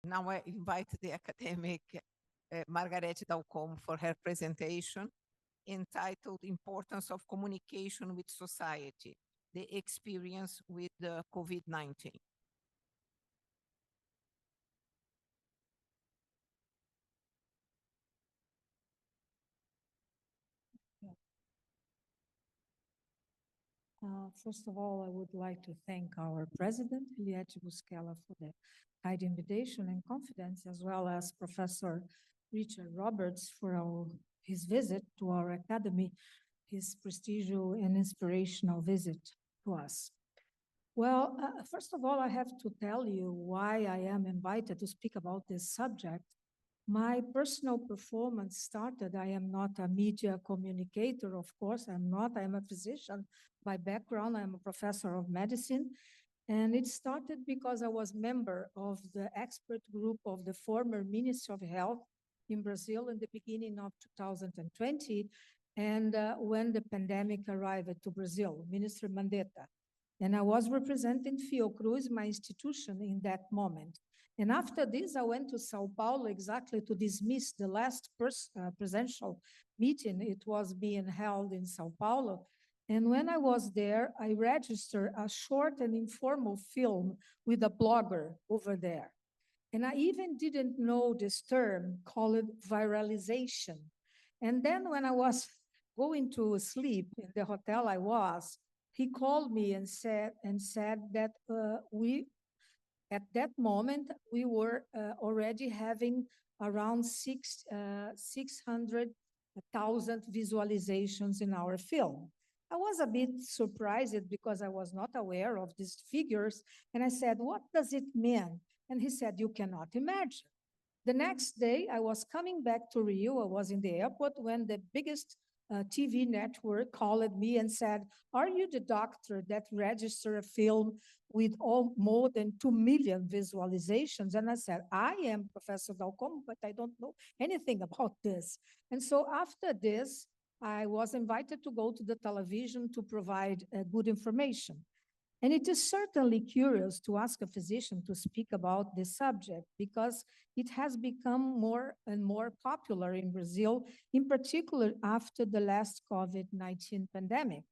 Now I invite the academic Margareth Dalcolmo for her presentation entitled Importance of Communication with Society, the Experience with the COVID-19. First of all, I would like to thank our president, Juliette Busquela, for the kind invitation and confidence, as well as Professor Richard Roberts for his visit to our academy, his prestigious and inspirational visit to us. Well, first of all, I have to tell you why I am invited to speak about this subject. My personal performance started, I am not a media communicator, of course, I'm not, I'm a physician by background, I'm a professor of medicine, and it started because I was member of the expert group of the former Minister of Health in Brazil in the beginning of 2020, and when the pandemic arrived to Brazil, Minister Mandetta. And I was representing Fiocruz, my institution, in that moment. And after this, I went to Sao Paulo exactly to dismiss the last presidential meeting. It was being held in Sao Paulo. And when I was there, I registered a short and informal film with a blogger over there. And I even didn't know this term called viralization. And then when I was going to sleep in the hotel I was, he called me and said that at that moment, we were already having around 600,000 visualizations in our film. I was a bit surprised because I was not aware of these figures. And I said, what does it mean? And he said, you cannot imagine. The next day, I was coming back to Rio. I was in the airport when the biggest TV network called me and said, are you the doctor that registered a film with more than 2 million visualizations? And I said, I am Professor Dalcolmo, but I don't know anything about this. And so after this, I was invited to go to the television to provide good information. And it is certainly curious to ask a physician to speak about this subject because it has become more and more popular in Brazil, in particular after the last COVID-19 pandemic.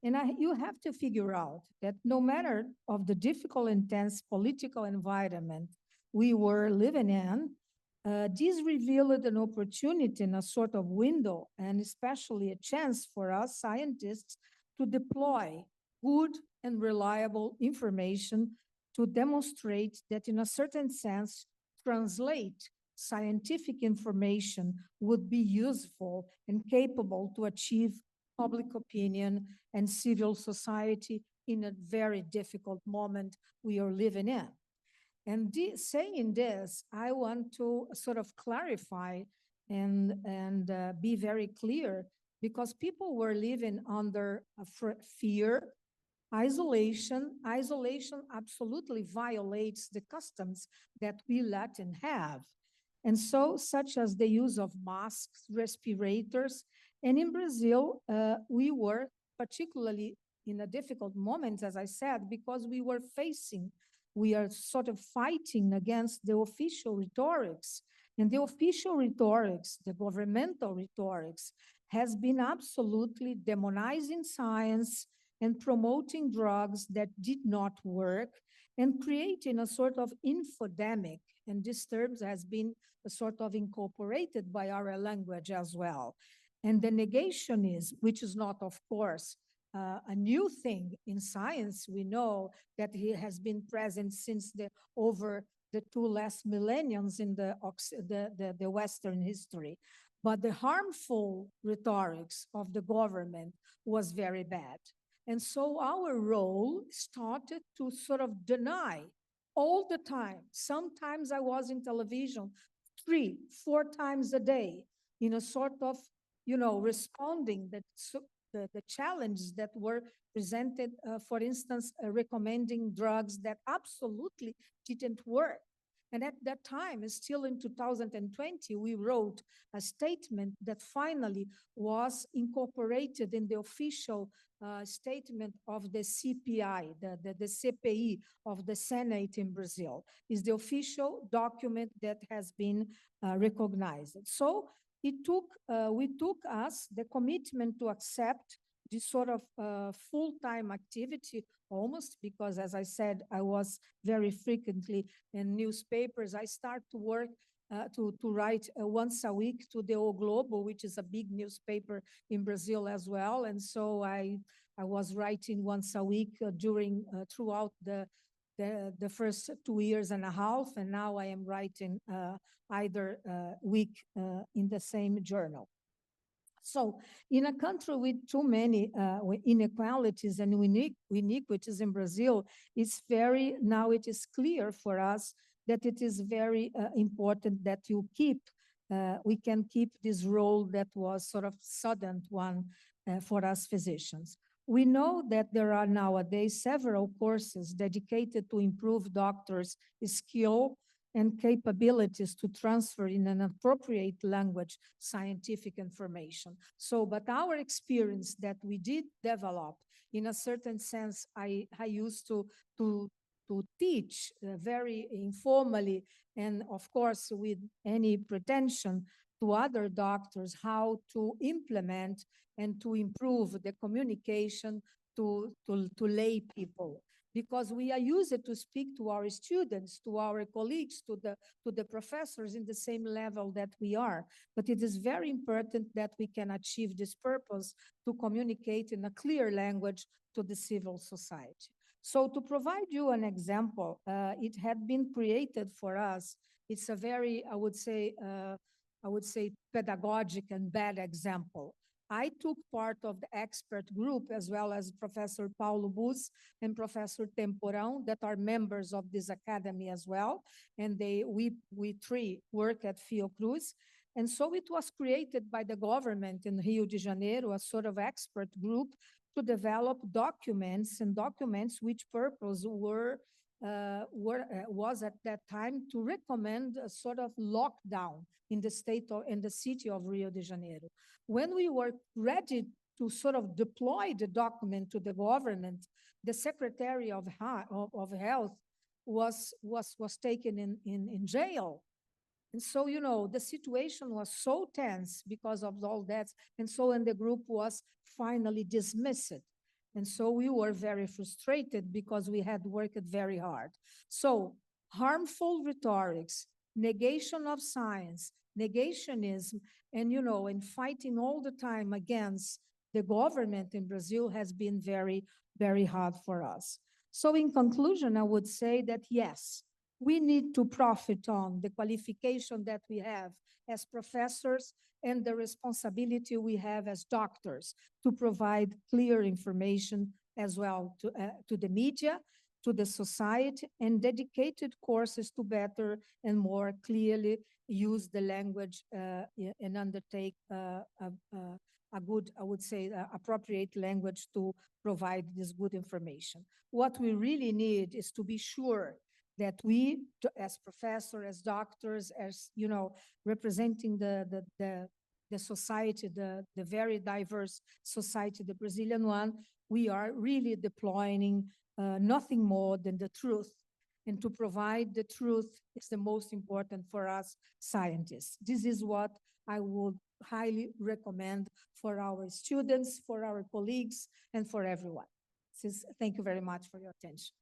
And you have to figure out that no matter of the difficult, intense political environment we were living in, this revealed an opportunity and a sort of window, and especially a chance for us scientists to deploy good and reliable information to demonstrate that in a certain sense, translate scientific information would be useful and capable to achieve public opinion and civil society in a very difficult moment we are living in. And saying this, I want to sort of clarify and be very clear because people were living under fear, isolation. Isolation absolutely violates the customs that we Latin have. And so, such as the use of masks, respirators, and in Brazil, we were particularly in a difficult moment, as I said, because we are sort of fighting against the official rhetorics. And the official rhetorics, the governmental rhetorics, has been absolutely demonizing science and promoting drugs that did not work and creating a sort of infodemic. And this term has been a sort of incorporated by our language as well. And the negationism, which is not, of course, a new thing in science. We know that it has been present since over the 2 last millenniums in the Western history. But the harmful rhetorics of the government was very bad. And so our role started to sort of deny all the time. Sometimes I was in television 3, 4 times a day in a sort of, responding the challenges that were presented, for instance, recommending drugs that absolutely didn't work. And at that time, still in 2020, we wrote a statement that finally was incorporated in the official statement of the CPI, the CPI of the Senate in Brazil. Is the official document that has been recognized. So we took us the commitment to accept this sort of full-time activity almost, because as I said, I was very frequently in newspapers. I start to work to write once a week to the O Globo, which is a big newspaper in Brazil as well. And so I was writing once a week throughout the first 2 years and a half, and now I am writing either week in the same journal. So in a country with too many inequalities and iniquities in Brazil, now it is clear for us that it is very important that we can keep this role that was sort of sudden one for us physicians. We know that there are nowadays several courses dedicated to improve doctors' skill and capabilities to transfer in an appropriate language scientific information. So, but our experience that we did develop, in a certain sense, I used to teach very informally, and of course with any pretension to other doctors, how to implement and to improve the communication to lay people. Because we are used to speak to our students, to our colleagues, to the professors in the same level that we are. But it is very important that we can achieve this purpose to communicate in a clear language to the civil society. So to provide you an example, it had been created for us. It's a very, I would say, pedagogic and bad example. I took part of the expert group, as well as Professor Paulo Bus and Professor Temporão, that are members of this academy as well. And we three work at Fiocruz. And so it was created by the government in Rio de Janeiro, a sort of expert group to develop documents which purpose was at that time to recommend a sort of lockdown in the city of Rio de Janeiro. When we were ready to sort of deploy the document to the government, the Secretary of Health was taken in jail. And so, you know, the situation was so tense because of all that. And the group was finally dismissed. And so we were very frustrated because we had worked very hard. So harmful rhetorics, negation of science, negationism, and fighting all the time against the government in Brazil has been very, very hard for us. So in conclusion, I would say that yes, we need to profit on the qualification that we have as professors and the responsibility we have as doctors to provide clear information as well to the media, to the society, and dedicated courses to better and more clearly use the language and undertake a good, I would say, appropriate language to provide this good information. What we really need is to be sure that we, as professors, as doctors, as, representing the society, the very diverse society, the Brazilian one, we are really deploying nothing more than the truth. And to provide the truth is the most important for us scientists. This is what I would highly recommend for our students, for our colleagues, and for everyone. Thank you very much for your attention.